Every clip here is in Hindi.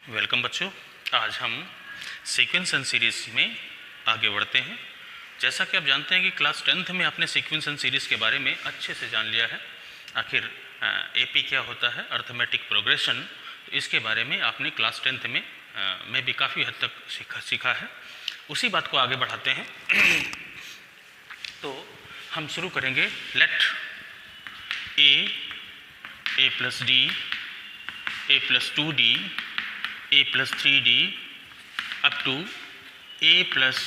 वेलकम बच्चों। आज हम सीक्वेंस एंड सीरीज़ में आगे बढ़ते हैं। जैसा कि आप जानते हैं कि क्लास 10th में आपने सीक्वेंस एंड सीरीज़ के बारे में अच्छे से जान लिया है। आखिर एपी क्या होता है, अर्थमेटिक प्रोग्रेशन, तो इसके बारे में आपने क्लास 10th में भी काफ़ी हद तक सीखा है। उसी बात को आगे बढ़ाते हैं। तो हम शुरू करेंगे। Let a plus d, a plus 2d, a plus 3d up to a plus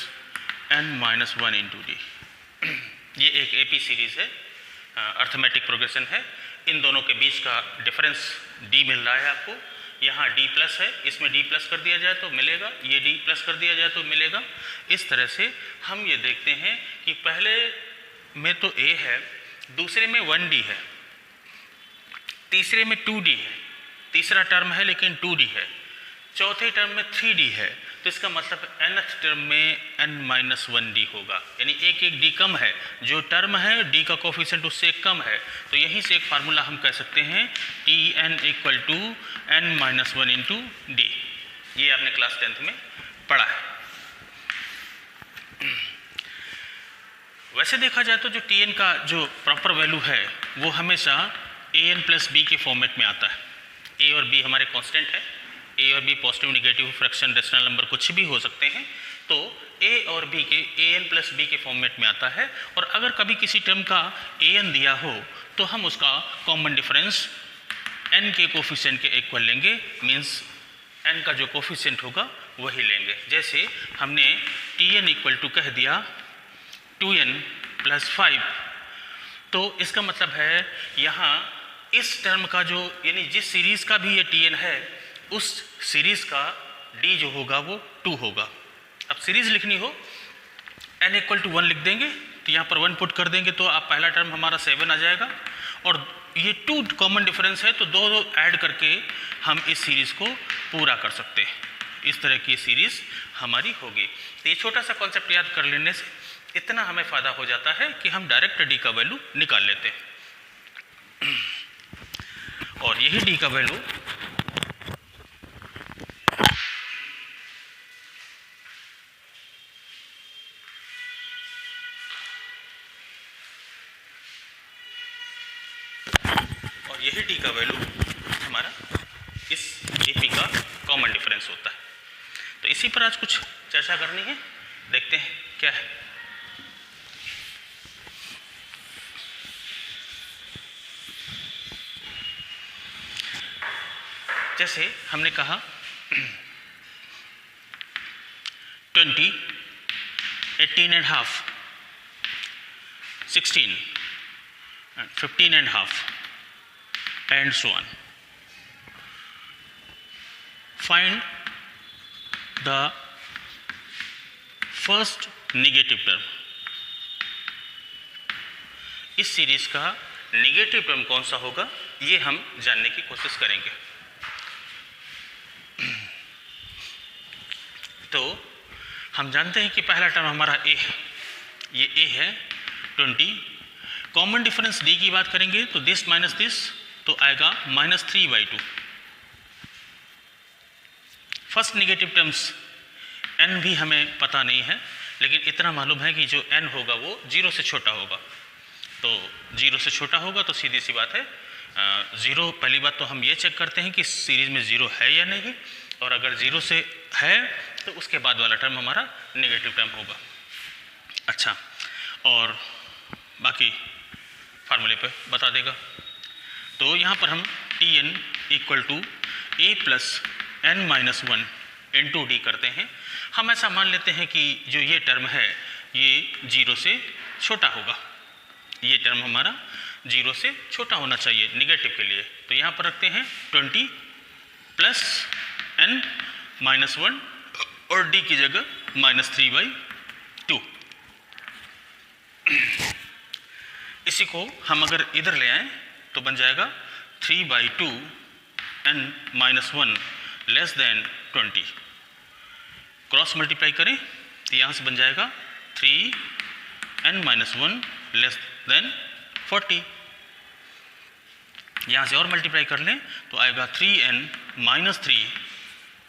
n-1 into d। ये एक एपी सीरीज़ है, अर्थमेटिक प्रोग्रेशन है। इन दोनों के बीच का डिफरेंस d मिल रहा है आपको। यहाँ d प्लस है, इसमें d प्लस कर दिया जाए तो मिलेगा, ये d प्लस कर दिया जाए तो मिलेगा। इस तरह से हम ये देखते हैं कि पहले में तो a है, दूसरे में 1d है, तीसरे में 2d है, तीसरा टर्म है लेकिन 2d है, चौथे टर्म में 3d है। तो इसका मतलब nth टर्म में n-1d होगा, यानी एक d कम है। जो टर्म है d का कोफिशिएंट उससे एक कम है। तो यहीं से एक फार्मूला हम कह सकते हैं Tn = n-1 into d। ये आपने क्लास 10th में पढ़ा है। वैसे देखा जाए तो जो Tn का जो प्रॉपर वैल्यू है वो हमेशा an + b के फॉर्मेट में आता है। a और b हमारे कांस्टेंट है। a और b positive, negative, fraction, rational number कुछ भी हो सकते हैं। तो a और b के an + b के फॉर्मेट में आता है। और अगर कभी किसी टर्म का an दिया हो तो हम उसका कॉमन डिफरेंस n के कोफिशिएंट के इक्वल लेंगे। मीन्स n का जो कोफिशिएंट होगा वही लेंगे। जैसे हमने Tn = कह दिया 2n + 5, तो इसका मतलब है यहाँ इस टर्म का जो, यानी जिस सीरीज़ का भी ये Tn है उस सीरीज़ का d जो होगा वो 2 होगा। अब सीरीज़ लिखनी हो n = 1 लिख देंगे, तो यहाँ पर 1 पुट कर देंगे तो आप पहला टर्म हमारा 7 आ जाएगा। और ये 2 कॉमन डिफरेंस है तो दो ऐड करके हम इस सीरीज़ को पूरा कर सकते हैं। इस तरह की सीरीज़ हमारी होगी। तो ये छोटा सा कॉन्सेप्ट याद कर लेने से इतना हमें फ़ायदा हो जाता है कि हम डायरेक्ट d का वैल्यू निकाल लेते हैं। और यही d का वैल्यू हमारा इस एपी का कॉमन डिफरेंस होता है। तो इसी पर आज कुछ चर्चा करनी है, देखते हैं क्या है। जैसे हमने कहा 20, 18.5, 16, 15.5 and so on. Find the first negative term। इस सीरीज का नेगेटिव टर्म कौन सा होगा ये हम जानने की कोशिश करेंगे। तो हम जानते हैं कि पहला टर्म हमारा a है, ये a है 20। कॉमन डिफरेंस d की बात करेंगे तो दिस माइनस दिस तो आएगा -3/2। फर्स्ट नेगेटिव टर्म्स n भी हमें पता नहीं है, लेकिन इतना मालूम है कि जो n होगा वो 0 से छोटा होगा। तो 0 से छोटा होगा तो सीधी सी बात है 0। पहली बात तो हम ये चेक करते हैं कि सीरीज़ में 0 है या नहीं, और अगर 0 से है तो उसके बाद वाला टर्म हमारा नेगेटिव टर्म होगा। अच्छा, और बाकी फार्मूले पे बता देगा। तो यहाँ पर हम Tn = a + n-1 into d करते हैं। हम ऐसा मान लेते हैं कि जो ये टर्म है ये 0 से छोटा होगा। ये टर्म हमारा 0 से छोटा होना चाहिए नेगेटिव के लिए। तो यहाँ पर रखते हैं 20 + n-1 और d की जगह -3/2। इसी को हम अगर इधर ले आएँ तो बन जाएगा 3/2 n-1 < 20। क्रॉस मल्टीप्लाई करें तो यहाँ से बन जाएगा 3 n-1 < 40। यहाँ से और मल्टीप्लाई कर लें तो आएगा 3n - 3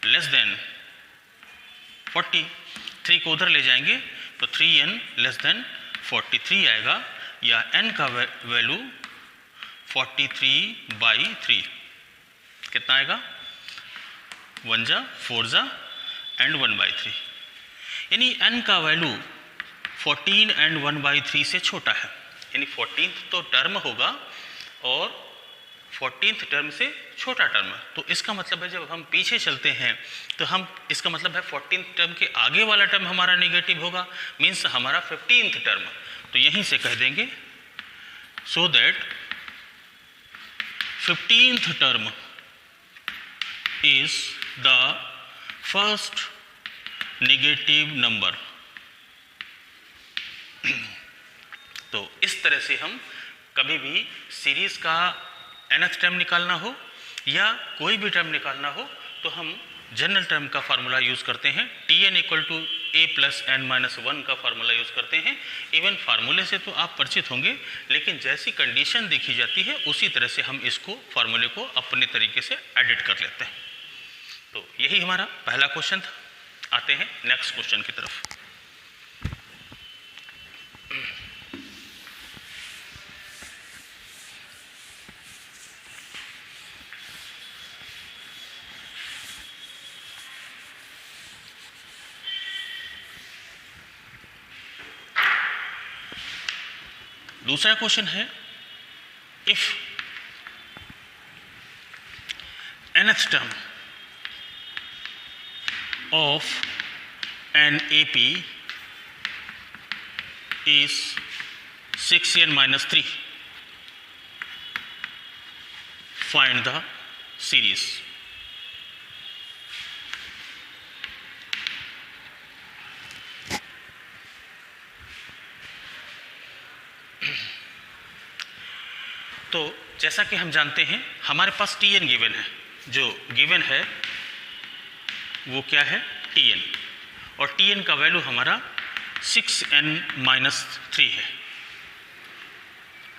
लेस देन 40, 3 को उधर ले जाएंगे तो 3n लेस देन 43 आएगा, या n का वैल्यू 43/3 कितना आएगा, 1 जा 4 जा एंड 1/3, यानी n का वैल्यू 14 एंड 1/3 से छोटा है, यानी 14th तो टर्म होगा और 14th टर्म से छोटा टर्म है। तो इसका मतलब है जब हम पीछे चलते हैं तो हम, इसका मतलब है 14th टर्म के आगे वाला टर्म हमारा नेगेटिव होगा, मीन्स हमारा 15th टर्म। तो यहीं से कह देंगे so that 15th term is the first negative number. तो इस तरह से हम कभी भी सीरीज का nth टर्म निकालना हो या कोई भी टर्म निकालना हो तो हम जनरल टर्म का फार्मूला यूज़ करते हैं, Tn = a + n-1 का फार्मूला यूज़ करते हैं। इवन फार्मूले से तो आप परिचित होंगे, लेकिन जैसी कंडीशन देखी जाती है उसी तरह से हम इसको फार्मूले को अपने तरीके से एडिट कर लेते हैं। तो यही हमारा पहला क्वेश्चन था। आते हैं नेक्स्ट क्वेश्चन की तरफ। दूसरा क्वेश्चन है, if nth term of an AP is 6n-3, find the series। तो जैसा कि हम जानते हैं हमारे पास Tn गिवन है, जो गिवन है वो क्या है, Tn, और Tn का वैल्यू हमारा 6n-3 है।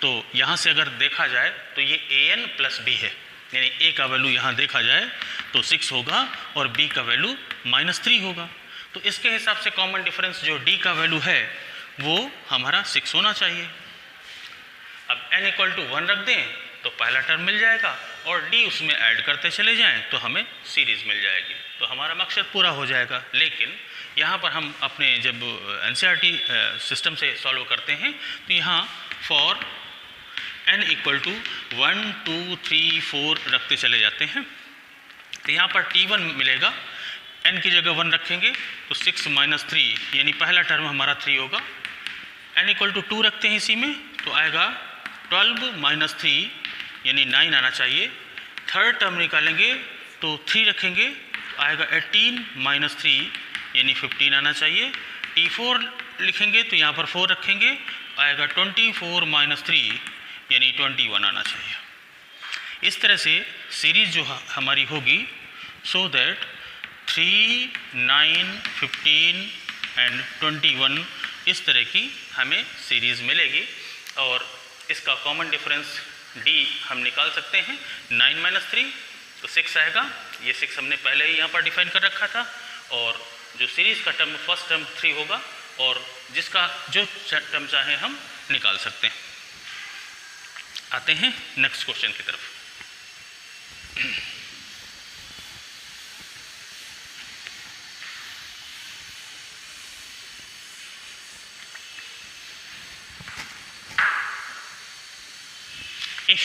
तो यहाँ से अगर देखा जाए तो ये an + b है, यानी a का वैल्यू यहाँ देखा जाए तो 6 होगा और b का वैल्यू -3 होगा। तो इसके हिसाब से कॉमन डिफरेंस जो d का वैल्यू है वो हमारा 6 होना चाहिए। अब n = 1 रख दें तो पहला टर्म मिल जाएगा और d उसमें ऐड करते चले जाएं तो हमें सीरीज़ मिल जाएगी, तो हमारा मकसद पूरा हो जाएगा। लेकिन यहाँ पर हम अपने जब NCERT सिस्टम से सॉल्व करते हैं तो यहाँ फॉर n = 1 2 3 4 रखते चले जाते हैं, तो यहाँ पर T1 मिलेगा, n की जगह 1 रखेंगे तो 6 - 3 यानी पहला टर्म हमारा 3 होगा। n = 2 रखते हैं इसी में तो आएगा 12 - 3 यानी 9 आना चाहिए। थर्ड टर्म निकालेंगे तो 3 रखेंगे तो आएगा 18 - 3 यानी 15 आना चाहिए। T4 लिखेंगे तो यहाँ पर 4 रखेंगे आएगा 24 - 3 यानी 21 आना चाहिए। इस तरह से सीरीज जो हमारी होगी सो दैट 3 9 15 एंड 21 इस तरह की हमें सीरीज़ मिलेगी। और इसका कॉमन डिफरेंस d हम निकाल सकते हैं, 9 - 3 तो 6 आएगा, ये 6 हमने पहले ही यहाँ पर डिफाइन कर रखा था। और जो सीरीज़ का टर्म फर्स्ट टर्म 3 होगा और जिसका जो टर्म चाहे हम निकाल सकते हैं। आते हैं नेक्स्ट क्वेश्चन की तरफ। If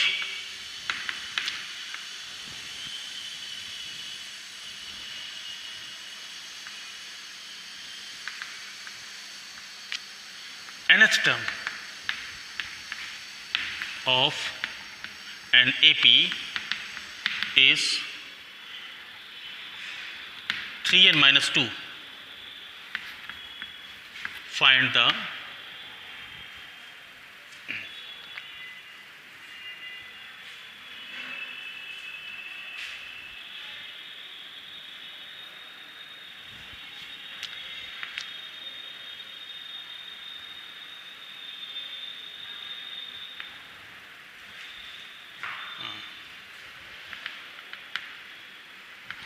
nth term of an AP is 3n-2, find the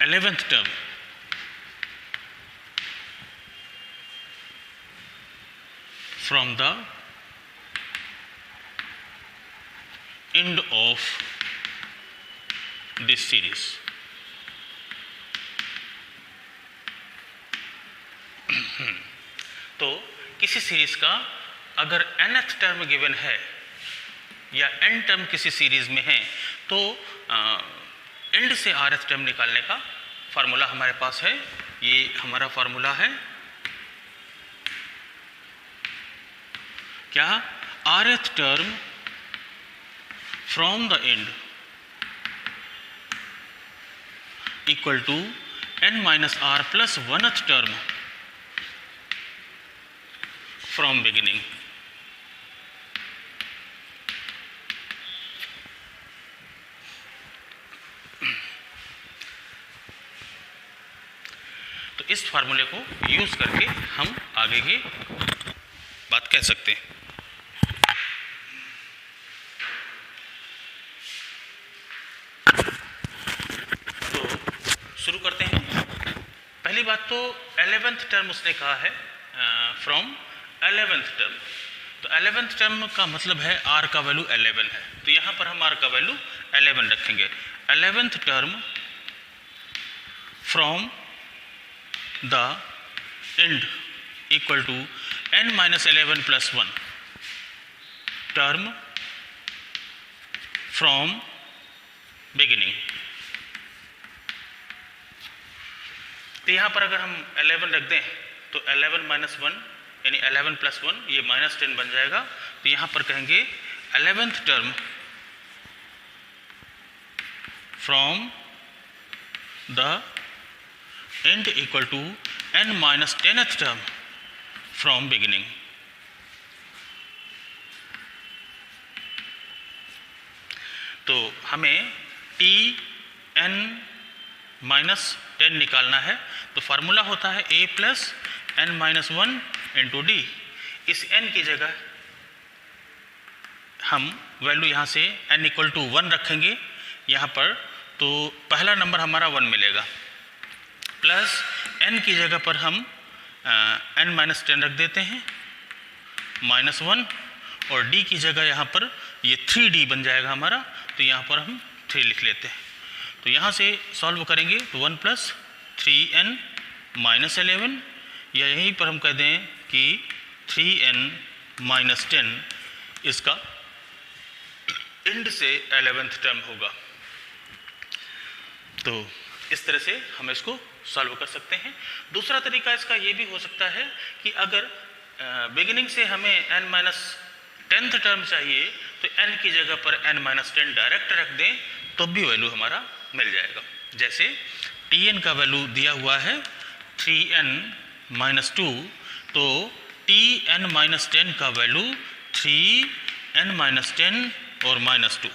eleventh term from the end of this series. तो किसी सीरीज का अगर nth टर्म गिवन है या n टर्म किसी सीरीज में है तो एंड से rth टर्म निकालने का फार्मूला हमारे पास है। ये हमारा फार्मूला है क्या, rth term from the end equal to n minus r plus 1th term from beginning. तो इस फार्मूले को यूज करके हम आगे की बात कह सकते हैं। तो शुरू करते हैं। पहली बात तो 11th टर्म उसने कहा है फ्रॉम 11th टर्म। तो 11th टर्म का मतलब है r का वैल्यू 11 है, तो यहाँ पर हम r का वैल्यू 11 रखेंगे। 11th term from the end equal to n minus 11 plus 1 term from beginning. तो यहाँ पर अगर हम 11 रख दें तो 11 माइनस 1 यानी 11 प्लस 1 ये माइनस 10 बन जाएगा। तो यहाँ पर कहेंगे 11th term from the end equal to n minus 10th term from beginning. तो हमें Tn माइनस 10 निकालना है। तो फार्मूला होता है a plus n minus 1 into D. इस n की जगह हम वैल्यू यहाँ से n इक्वल टू 1 रखेंगे यहाँ पर, तो पहला नंबर हमारा 1 मिलेगा, प्लस n की जगह पर हम n माइनस 10 रख देते हैं माइनस 1, और d की जगह यहाँ पर ये 3d बन जाएगा हमारा, तो यहाँ पर हम 3 लिख लेते हैं। तो यहाँ से सॉल्व करेंगे तो 1 प्लस 3n माइनस 11, या यहीं पर हम कह दें कि 3n माइनस 10 इसका एंड से 11th टर्म होगा। तो इस तरह से हम इसको सॉल्व कर सकते हैं। दूसरा तरीका इसका ये भी हो सकता है कि अगर बिगिनिंग से हमें n माइनस 10th टर्म चाहिए तो n की जगह पर n माइनस 10 डायरेक्ट रख दें तो भी वैल्यू हमारा मिल जाएगा। जैसे Tn का वैल्यू दिया हुआ है 3n माइनस 2, तो Tn माइनस 10 का वैल्यू 3n माइनस 10 और माइनस 2।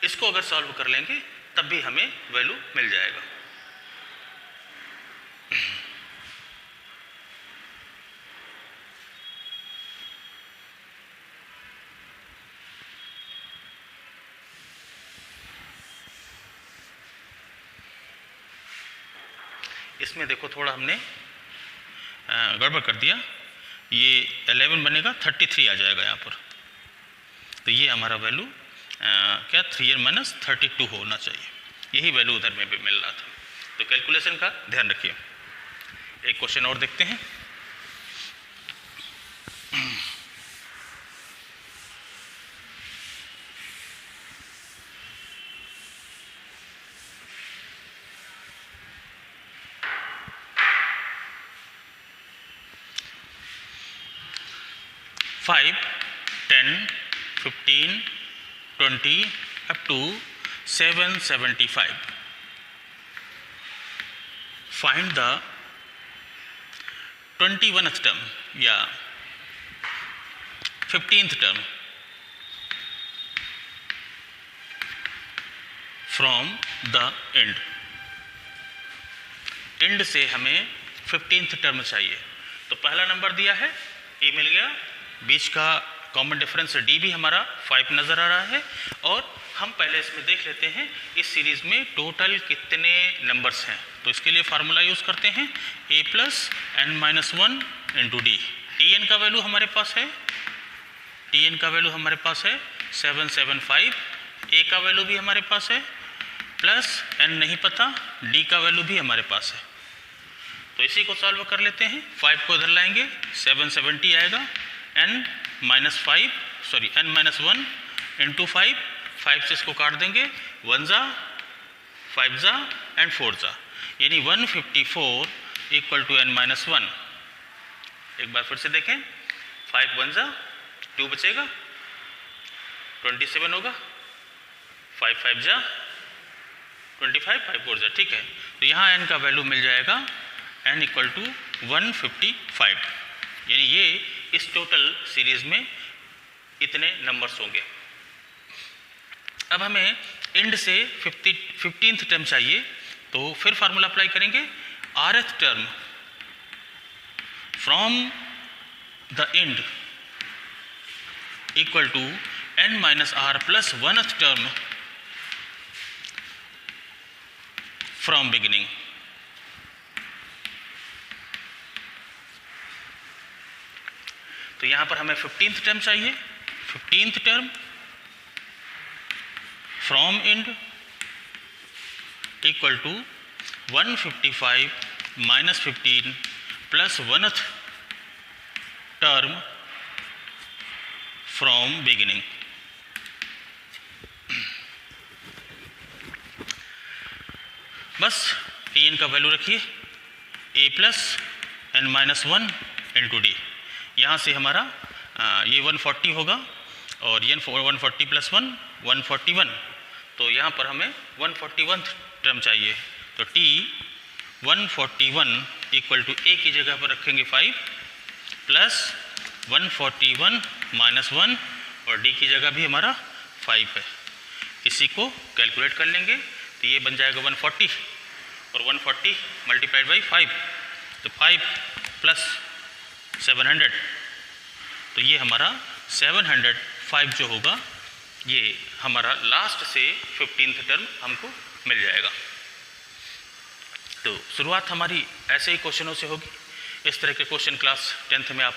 इसको अगर सॉल्व कर लेंगे तब भी हमें वैल्यू मिल जाएगा। इसमें देखो थोड़ा हमने गड़बड़ कर दिया, ये 11 बनेगा 33 आ जाएगा यहाँ पर। तो ये हमारा वैल्यू क्या 3n माइनस 32 होना चाहिए, यही वैल्यू उधर में भी मिल रहा था। तो कैलकुलेशन का ध्यान रखिए। एक क्वेश्चन और देखते हैं। Five 10 15 20 up to 775। Find the 21th term या 15th term from the end. End से हमें 15th टर्म चाहिए। तो पहला नंबर दिया है, ए मिल गया, बीच का कॉमन डिफरेंस डी भी हमारा 5 नज़र आ रहा है। और हम पहले इसमें देख लेते हैं इस सीरीज़ में टोटल कितने नंबर्स हैं। तो इसके लिए फार्मूला यूज़ करते हैं a plus n minus 1 into d. T n का वैल्यू हमारे पास है, टी एन का वैल्यू हमारे पास है 775, ए का वैल्यू भी हमारे पास है, प्लस n नहीं पता, डी का वैल्यू भी हमारे पास है। तो इसी को सॉल्व कर लेते हैं। 5 को इधर लाएंगे, 770 आएगा, n माइनस 1 इंटू 5 से इसको काट देंगे, 1 जा 5 जा एंड 4 जा, यानी 154 इक्वल टू n माइनस 1। एक बार फिर से देखें, 5 1 जा 2 बचेगा, 27 होगा, 5 5 जा 25, 5 4 जा, ठीक है। तो यहाँ n का वैल्यू मिल जाएगा n इक्वल टू 155, यानी ये इस टोटल सीरीज़ में इतने नंबर्स होंगे। अब हमें एंड से 15th टर्म चाहिए, तो फिर फार्मूला अप्लाई करेंगे। rth term from the end equal to n minus r plus 1th term from beginning. तो यहाँ पर हमें 15th टर्म चाहिए। 15th term from end equal to 155 minus 15 plus 1th term from beginning. बस टी एन का वैल्यू रखिए a plus n minus 1 into d. यहाँ से हमारा ये 140 होगा और ये 140 प्लस 1 141। तो यहाँ पर हमें 141 टर्म चाहिए। तो t 141 इक्वल टू a की जगह पर रखेंगे 5 प्लस 141 माइनस 1 और d की जगह भी हमारा 5 है। इसी को कैलकुलेट कर लेंगे तो ये बन जाएगा 140 और 140 मल्टीप्लाइड बाई 5, तो 5 प्लस 700, तो ये हमारा 705 जो होगा ये हमारा लास्ट से 15th टर्म हमको मिल जाएगा। तो शुरुआत हमारी ऐसे ही क्वेश्चनों से होगी। इस तरह के क्वेश्चन क्लास 10th में आप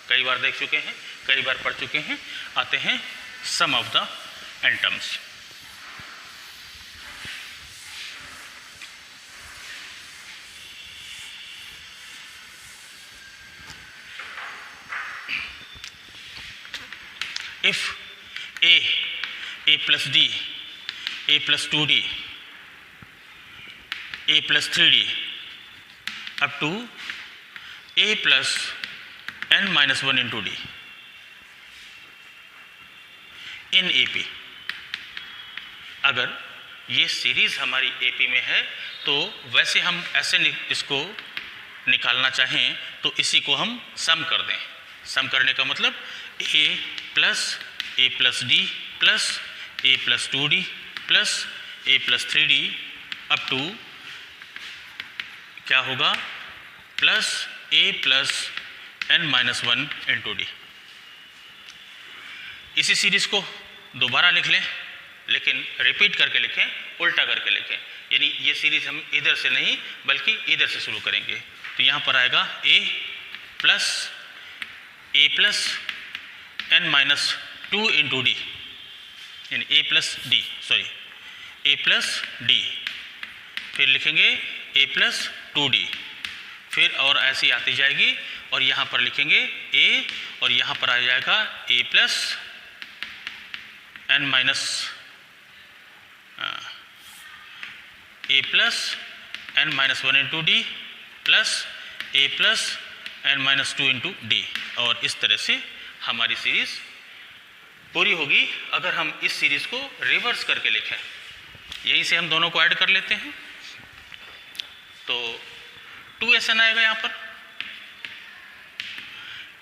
कई बार देख चुके हैं, कई बार पढ़ चुके हैं। आते हैं sum of the n terms. If a plus d, a plus 2d, a plus 3d up to a plus n minus 1 into d in AP, अगर ये सीरीज़ हमारी AP में है तो वैसे हम ऐसे इसको निकालना चाहें तो इसी को हम सम कर दें। सम करने का मतलब a plus d plus a plus 2d plus a plus 3d up to क्या होगा plus a plus n minus 1 into d. इसी सीरीज़ को दोबारा लिख लें, लेकिन रिपीट करके लिखें, उल्टा करके लिखें, यानी ये सीरीज़ हम इधर से नहीं बल्कि इधर से शुरू करेंगे। तो यहाँ पर आएगा a plus n minus 2 into D, यानी a प्लस डी, फिर लिखेंगे a प्लस 2d, फिर और ऐसी आती जाएगी और यहाँ पर लिखेंगे a और यहाँ पर आ जाएगा a plus n minus a plus n minus 1 into D plus a plus n minus 2 into D. और इस तरह से हमारी सीरीज़ पूरी होगी अगर हम इस सीरीज़ को रिवर्स करके लिखें। यहीं से हम दोनों को ऐड कर लेते हैं तो 2SN आएगा यहाँ पर,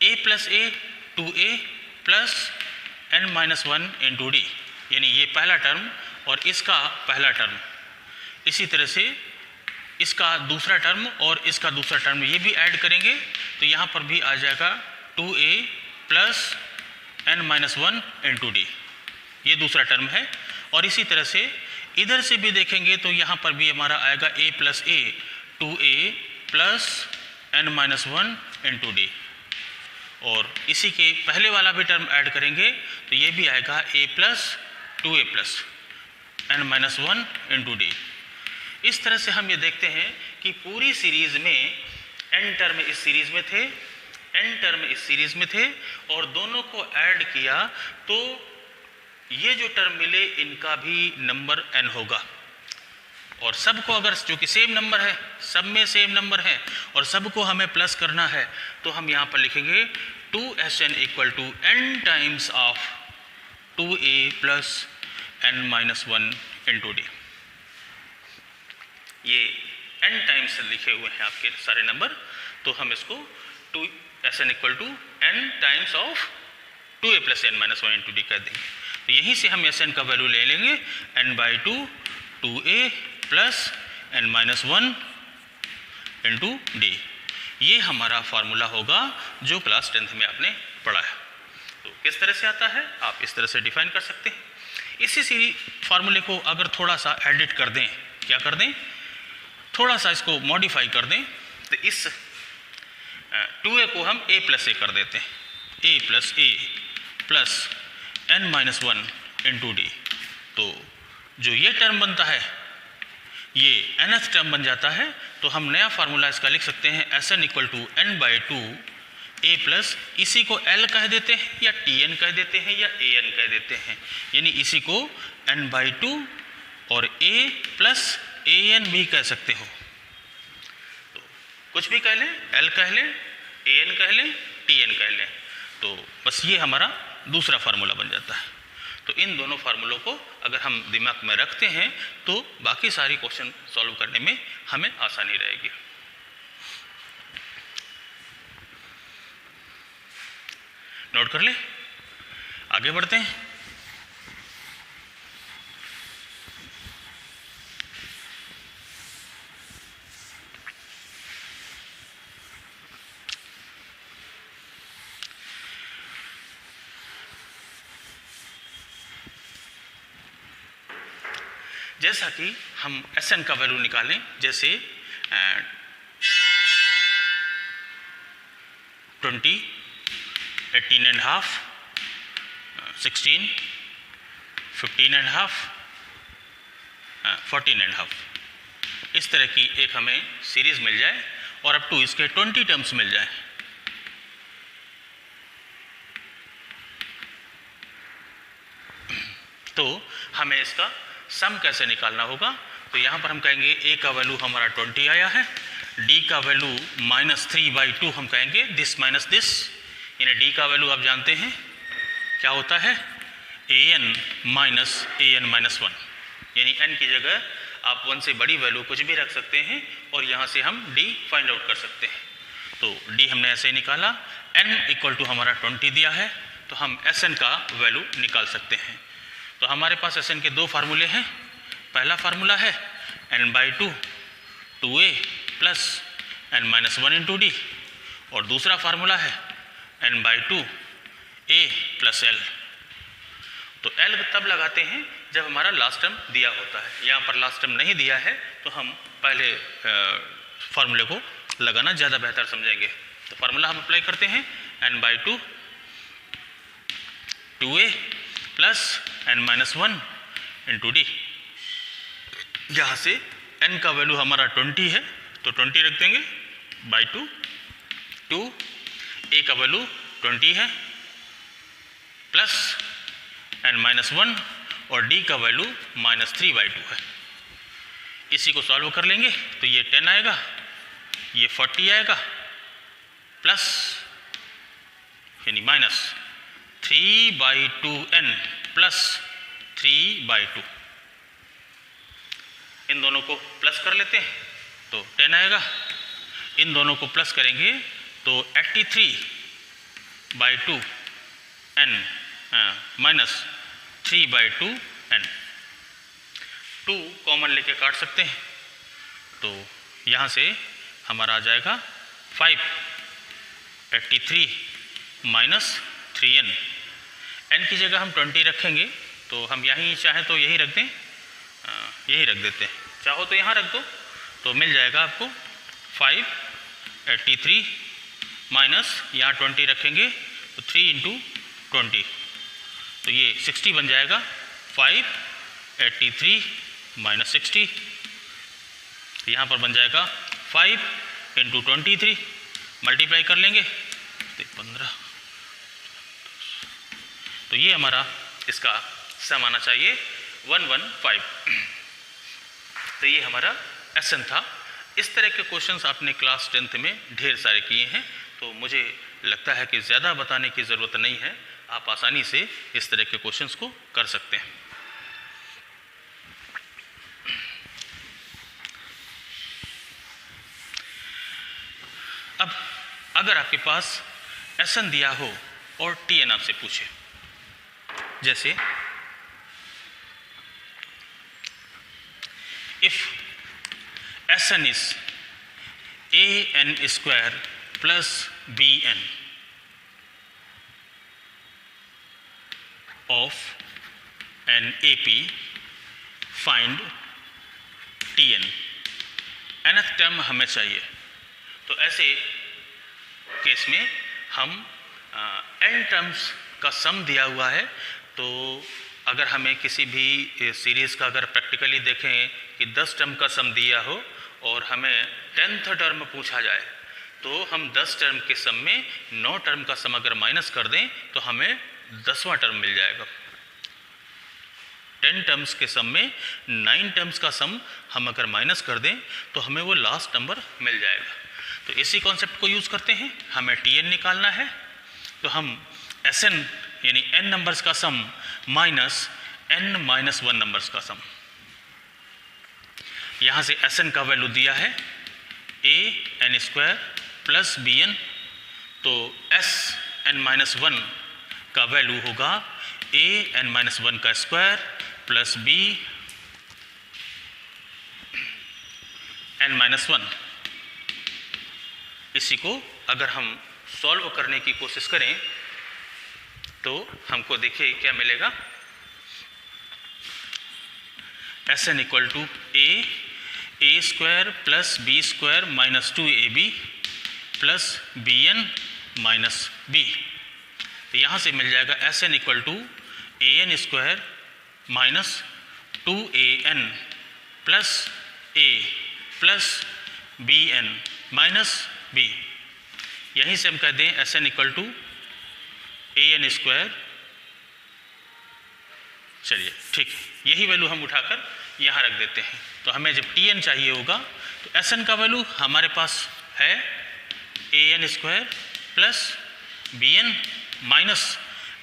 a plus a 2a plus n minus 1 into D, यानी ये पहला टर्म और इसका पहला टर्म। इसी तरह से इसका दूसरा टर्म और इसका दूसरा टर्म ये भी ऐड करेंगे तो यहाँ पर भी आ जाएगा 2a plus n-1 into d, ये दूसरा टर्म है। और इसी तरह से इधर से भी देखेंगे तो यहाँ पर भी हमारा आएगा a plus A 2a plus n-1 into D, और इसी के पहले वाला भी टर्म ऐड करेंगे तो ये भी आएगा a plus 2a plus n-1 into D. इस तरह से हम ये देखते हैं कि पूरी सीरीज़ में n टर्म इस सीरीज़ में थे, n टर्म इस सीरीज़ में थे, और दोनों को ऐड किया तो ये जो टर्म मिले इनका भी नंबर n होगा। और सबको अगर चूँकि सेम नंबर है, सब में सेम नंबर है और सबको हमें प्लस करना है, तो हम यहाँ पर लिखेंगे 2Sn equal to n times of 2a plus n-1 into d. ये n टाइम्स लिखे हुए हैं आपके सारे नंबर, तो हम इसको 2Sn equal to n times of 2a plus n-1 into d कर देंगे। तो यहीं से हम Sn का वैल्यू ले लेंगे n/2 2a plus n-1 into d. ये हमारा फार्मूला होगा जो क्लास 10th में आपने पढ़ा है। तो किस तरह से आता है आप इस तरह से डिफाइन कर सकते हैं। इसी फार्मूले को अगर थोड़ा सा एडिट कर दें, क्या कर दें, थोड़ा सा इसको मॉडिफाई कर दें, तो इस 2a को हम a प्लस ए कर देते हैं, a plus A plus n-1 into D. तो जो ये टर्म बनता है ये nth टर्म बन जाता है। तो हम नया फार्मूला इसका लिख सकते हैं Sn equal to n/2 a plus, इसी को l कह देते हैं या tn कह देते हैं या an कह देते हैं, यानी इसी को n/2 और a प्लस an भी कह सकते हो। तो कुछ भी कह लें, l कह लें, an कह लें, tn कह लें, तो बस ये हमारा दूसरा फार्मूला बन जाता है। तो इन दोनों फार्मूलों को अगर हम दिमाग में रखते हैं तो बाकी सारी क्वेश्चन सॉल्व करने में हमें आसानी रहेगी। नोट कर ले, आगे बढ़ते हैं। जैसा कि हम Sn का वैल्यू निकालें, जैसे 20, 18.5, 16, 15.5, 14.5, इस तरह की एक हमें सीरीज़ मिल जाए और अप टू इसके 20 टर्म्स मिल जाए। तो हमें इसका सम कैसे निकालना होगा। तो यहाँ पर हम कहेंगे a का वैल्यू हमारा 20 आया है, d का वैल्यू -3/2 हम कहेंगे, दिस माइनस दिस, यानी d का वैल्यू आप जानते हैं क्या होता है, an माइनस an-1, यानी n की जगह आप 1 से बड़ी वैल्यू कुछ भी रख सकते हैं और यहाँ से हम d फाइंड आउट कर सकते हैं। तो d हमने ऐसे निकाला, n इक्वल टू हमारा 20 दिया है, तो हम Sn का वैल्यू निकाल सकते हैं। तो हमारे पास Sn के दो फार्मूले हैं। पहला फार्मूला है n/2 2a plus n-1 into D, और दूसरा फार्मूला है n/2 a प्लस l। तो l तब लगाते हैं जब हमारा लास्ट टर्म दिया होता है। यहाँ पर लास्ट टर्म नहीं दिया है तो हम पहले फार्मूले को लगाना ज़्यादा बेहतर समझेंगे। तो फार्मूला हम अप्लाई करते हैं n/2 2a plus n-1 into d. यहाँ से n का वैल्यू हमारा 20 है तो 20 रख देंगे बाई 2, a का वैल्यू 20 है प्लस n-1 और d का वैल्यू -3/2 है। इसी को सॉल्व कर लेंगे तो ये 10 आएगा, ये 40 आएगा, प्लस यानी माइनस 3/2n प्लस 3/2। इन दोनों को प्लस कर लेते हैं तो 10 आएगा, इन दोनों को प्लस करेंगे तो 83/2n माइनस 3/2n। 2 कॉमन लेके काट सकते हैं तो यहाँ से हमारा आ जाएगा 5, 83 माइनस 3n, n की जगह हम 20 रखेंगे, तो हम यहीं चाहें तो यही रख दें, यही रख देते हैं, चाहो तो यहाँ रख दो, तो मिल जाएगा आपको 583 माइनस यहाँ 20 रखेंगे तो 3 इंटू 20, तो ये 60 बन जाएगा। 583 माइनस 60, यहाँ पर बन जाएगा 5 इंटू 23, मल्टीप्लाई कर लेंगे तो 15, तो ये हमारा इसका सम आना चाहिए 115। तो ये हमारा एसएन था। इस तरह के क्वेश्चंस आपने क्लास 10th में ढेर सारे किए हैं, तो मुझे लगता है कि ज़्यादा बताने की ज़रूरत नहीं है, आप आसानी से इस तरह के क्वेश्चंस को कर सकते हैं। अब अगर आपके पास एसएन दिया हो और टीएन आपसे पूछे, जैसे if s n is an square plus bn of n AP, find tn। nth term हमें चाहिए, तो ऐसे केस में हम n टर्म्स का सम दिया हुआ है, तो अगर हमें किसी भी सीरीज़ का अगर प्रैक्टिकली देखें कि 10 टर्म का सम दिया हो और हमें 10th टर्म पूछा जाए, तो हम 10 टर्म के सम में 9 टर्म का सम अगर माइनस कर दें तो हमें 10वां टर्म मिल जाएगा। 10 टर्म्स के सम में 9 टर्म्स का सम हम अगर माइनस कर दें तो हमें वो लास्ट नंबर मिल जाएगा। तो इसी कॉन्सेप्ट को यूज़ करते हैं, हमें टीएन निकालना है, तो हम एसएन यानी n नंबर्स का सम माइनस n माइनस 1 नंबर्स का सम, यहाँ से एसएन का वैल्यू दिया है an स्क्वायर प्लस bn, तो एन माइनस 1 का वैल्यू होगा an माइनस 1 का स्क्वायर प्लस n माइनस 1। इसी को अगर हम सॉल्व करने की कोशिश करें तो हमको देखिए क्या मिलेगा, s n equal to a square plus b square minus 2ab plus bn minus b। तो यहाँ से मिल जाएगा s n equal to an square minus 2an plus a plus bn minus b। यहीं से हम कह दें s n equal to an square, चलिए ठीक, यही वैल्यू हम उठाकर यहाँ रख देते हैं। तो हमें जब tn चाहिए होगा तो एसएन का वैल्यू हमारे पास है an square plus bn minus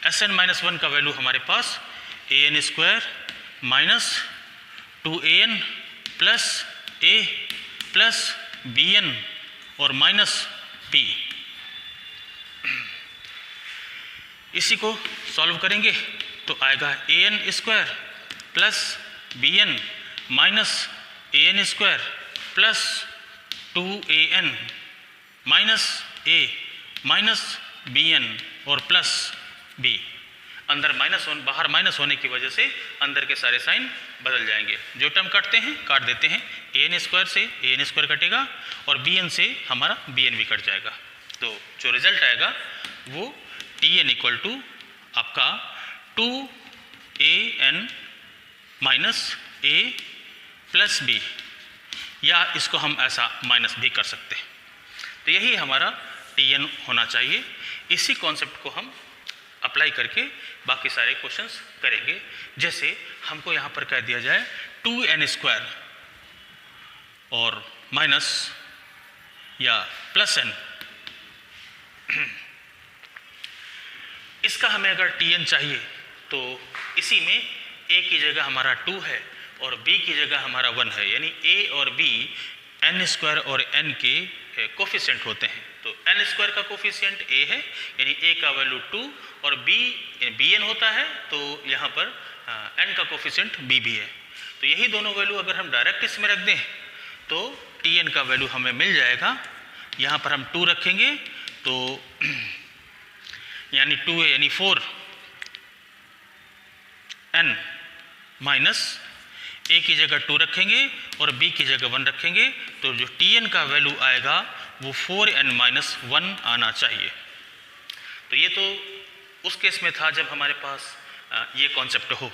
s n minus 1 का वैल्यू हमारे पास an square minus 2an plus a plus bn और माइनस b। इसी को सॉल्व करेंगे तो आएगा an square plus bn minus an square plus 2an minus a minus bn और प्लस b। अंदर माइनस बाहर माइनस होने की वजह से अंदर के सारे साइन बदल जाएंगे, जो टर्म काटते हैं काट देते हैं, an स्क्वायर से an स्क्वायर कटेगा और bn से हमारा bn भी कट जाएगा। तो जो रिजल्ट आएगा वो tn इक्वल टू आपका 2an minus a plus b, या इसको हम ऐसा माइनस भी कर सकते हैं। तो यही हमारा tn होना चाहिए। इसी कॉन्सेप्ट को हम अप्लाई करके बाकी सारे क्वेश्चंस करेंगे। जैसे हमको यहाँ पर कह दिया जाए 2n स्क्वायर और माइनस या प्लस n, इसका हमें अगर tn चाहिए तो इसी में a की जगह हमारा 2 है और b की जगह हमारा 1 है, यानी a और b n स्क्वायर और n के कोफिशिएंट होते हैं। तो n स्क्वायर का कोफिशिएंट a है, यानी a का वैल्यू 2 और bn होता है, तो यहाँ पर n का कोफिशिएंट b भी है। तो यही दोनों वैल्यू अगर हम डायरेक्ट इसमें रख दें तो tn का वैल्यू हमें मिल जाएगा। यहाँ पर हम 2 रखेंगे तो यानी 2 यानी 4 n माइनस a की जगह 2 रखेंगे और b की जगह 1 रखेंगे, तो जो tn का वैल्यू आएगा वो 4n माइनस 1 आना चाहिए। तो ये तो उस केस में था जब हमारे पास ये कॉन्सेप्ट हो।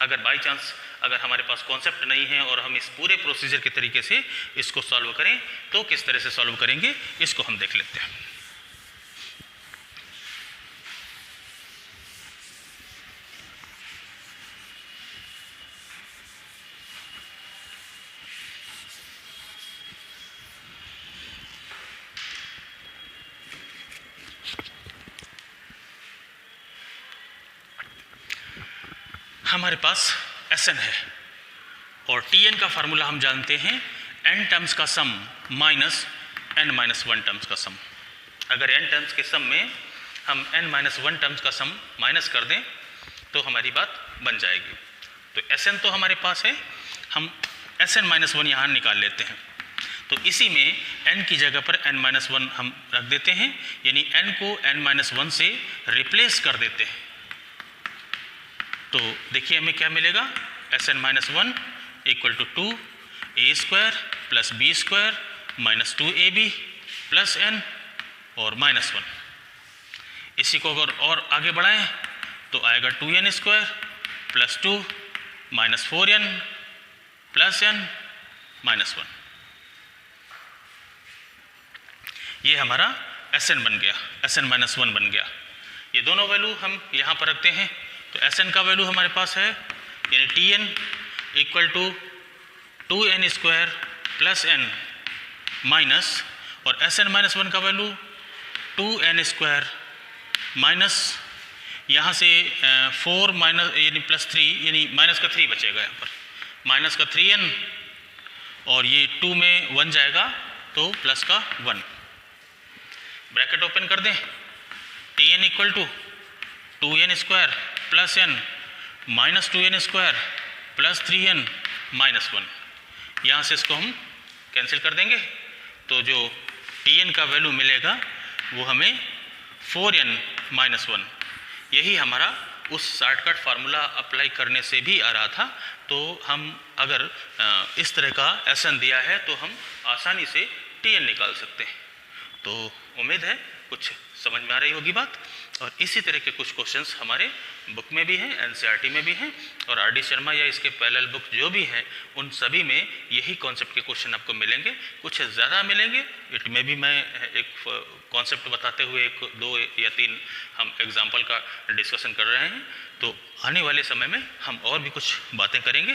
अगर बाय चांस अगर हमारे पास कॉन्सेप्ट नहीं है और हम इस पूरे प्रोसीजर के तरीके से इसको सॉल्व करें तो किस तरह से सॉल्व करेंगे इसको हम देख लेते हैं। हमारे पास Sn है और Tn का फार्मूला हम जानते हैं n टर्म्स का सम माइनस n माइनस 1 टर्म्स का सम। अगर n टर्म्स के सम में हम n माइनस 1 टर्म्स का सम माइनस कर दें तो हमारी बात बन जाएगी। तो Sn तो हमारे पास है, हम Sn माइनस 1 यहाँ निकाल लेते हैं। तो इसी में n की जगह पर n माइनस 1 हम रख देते हैं, यानी n को n माइनस 1 से रिप्लेस कर देते हैं। तो देखिए हमें क्या मिलेगा, Sn minus 1 equal to 2a square plus b square minus 2ab plus n और माइनस 1। इसी को अगर और आगे बढ़ाएं तो आएगा 2n square plus 2 minus 4n plus n minus 1। ये हमारा Sn बन गया, Sn माइनस 1 बन गया। ये दोनों वैल्यू हम यहाँ पर रखते हैं तो Sn का वैल्यू हमारे पास है, यानी Tn equal to 2n square plus n minus और Sn माइनस 1 का वैल्यू 2n स्क्वायर माइनस यहाँ से 4 माइनस यानी प्लस 3 यानी माइनस का 3 बचेगा, यहाँ पर माइनस का 3n और ये 2 में 1 जाएगा तो प्लस का 1। ब्रैकेट ओपन कर दें, Tn equal to 2n square plus n minus 2n square plus 3n minus 1। यहाँ से इसको हम कैंसिल कर देंगे तो जो Tn का वैल्यू मिलेगा वो हमें 4n माइनस 1। यही हमारा उस शॉर्टकट फार्मूला अप्लाई करने से भी आ रहा था। तो हम अगर इस तरह का Sn दिया है तो हम आसानी से Tn निकाल सकते हैं। तो उम्मीद है कुछ समझ में आ रही होगी बात। और इसी तरह के कुछ क्वेश्चंस हमारे बुक में भी हैं, NCERT में भी हैं और RD शर्मा या इसके पैरेलल बुक जो भी हैं उन सभी में यही कॉन्सेप्ट के क्वेश्चन आपको मिलेंगे। कुछ ज़्यादा मिलेंगे, इट में भी मैं एक कॉन्सेप्ट बताते हुए 1, 2 या 3 हम एग्जाम्पल का डिस्कशन कर रहे हैं। तो आने वाले समय में हम और भी कुछ बातें करेंगे।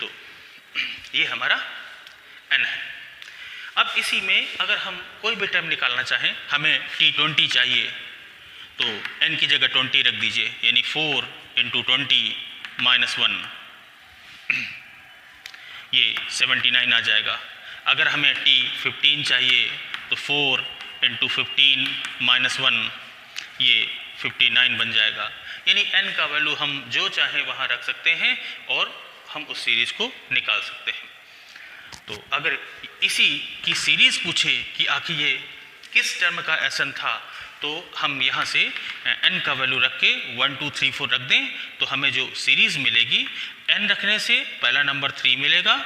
तो ये हमारा n है। अब इसी में अगर हम कोई भी टर्म निकालना चाहें, हमें T20 चाहिए तो n की जगह 20 रख दीजिए, यानी 4 इंटू 20 माइनस 1, ये 79 आ जाएगा। अगर हमें T15 चाहिए तो 4 इंटू 15 माइनस 1, ये 59 बन जाएगा। यानी n का वैल्यू हम जो चाहें वहाँ रख सकते हैं और हम उस सीरीज़ को निकाल सकते हैं। तो अगर इसी की सीरीज़ पूछे कि आखिर ये किस टर्म का Sn था तो हम यहाँ से n का वैल्यू रख के 1 2 3 4 रख दें तो हमें जो सीरीज़ मिलेगी, n रखने से पहला नंबर 3 मिलेगा,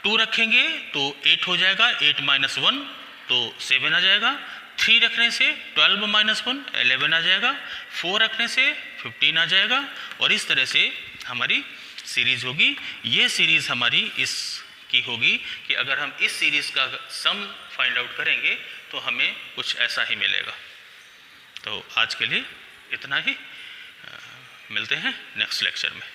2 रखेंगे तो 8 हो जाएगा, 8 माइनस 1 तो 7 आ जाएगा, 3 रखने से 12 माइनस 1 11 आ जाएगा, 4 रखने से 15 आ जाएगा और इस तरह से हमारी सीरीज़ होगी। ये सीरीज़ हमारी इस की होगी कि अगर हम इस सीरीज़ का सम फाइंड आउट करेंगे तो हमें कुछ ऐसा ही मिलेगा। तो आज के लिए इतना ही, मिलते हैं नेक्स्ट लेक्चर में।